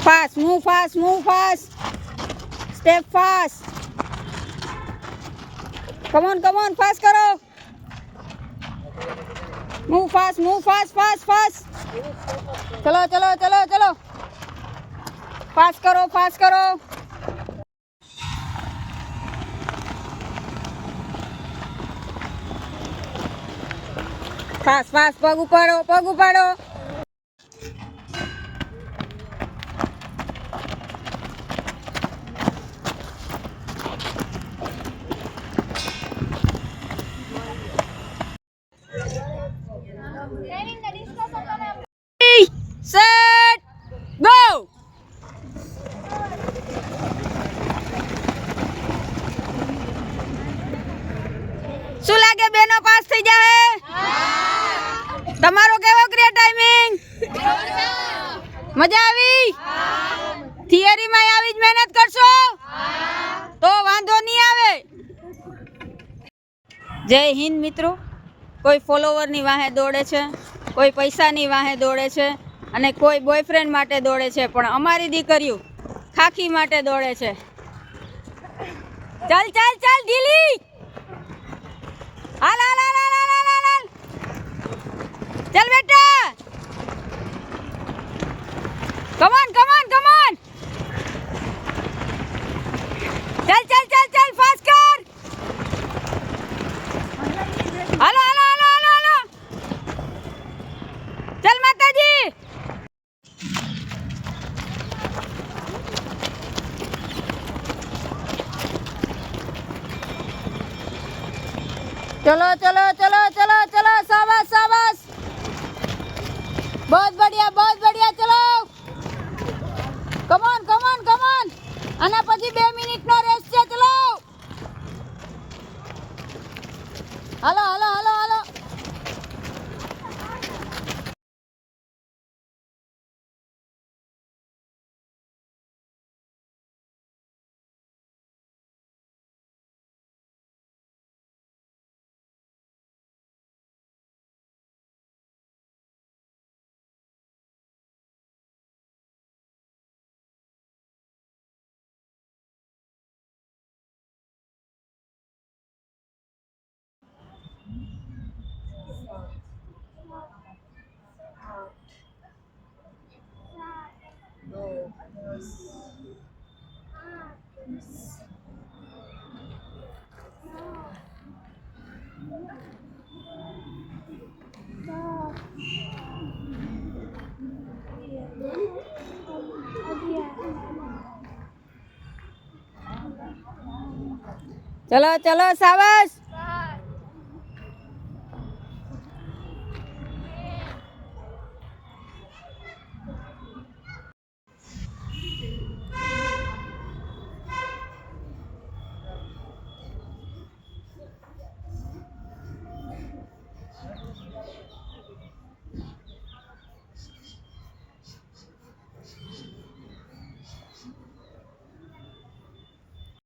Fast, move fast, move fast. Step fast. Come on, fast करो. Move fast, fast. चलो. Fast करो. Fast, પગ ઉપાડો. Set, go. શું લાગે બેનો પાસ થઈ જાય? તમારો કેવો ક્રિયા ટાઈમિંગ? મજા આવી? થિયરીમાં આવી જ મહેનત કરશો તો વાંધો નહીં આવે. જય હિન્દ મિત્રો. કોઈ ફોલોવરની વાહે દોડે છે, કોઈ પૈસાની વાહે દોડે છે અને કોઈ બોયફ્રેન્ડ માટે દોડે છે, પણ અમારી દીકરીઓ ખાખી માટે દોડે છે. ચાલ ઢીલી. હાલ. ચાલ બેટા. Come on. ચાલ ફાસ્ટ કર. હાલો. ચાલ માતાજી. चलो शाबाश बहुत बढ़िया चलो कम ऑन आना પછી 2 મિનિટ નો રેસ છે. ચલો હાલો. चलो शाबाश.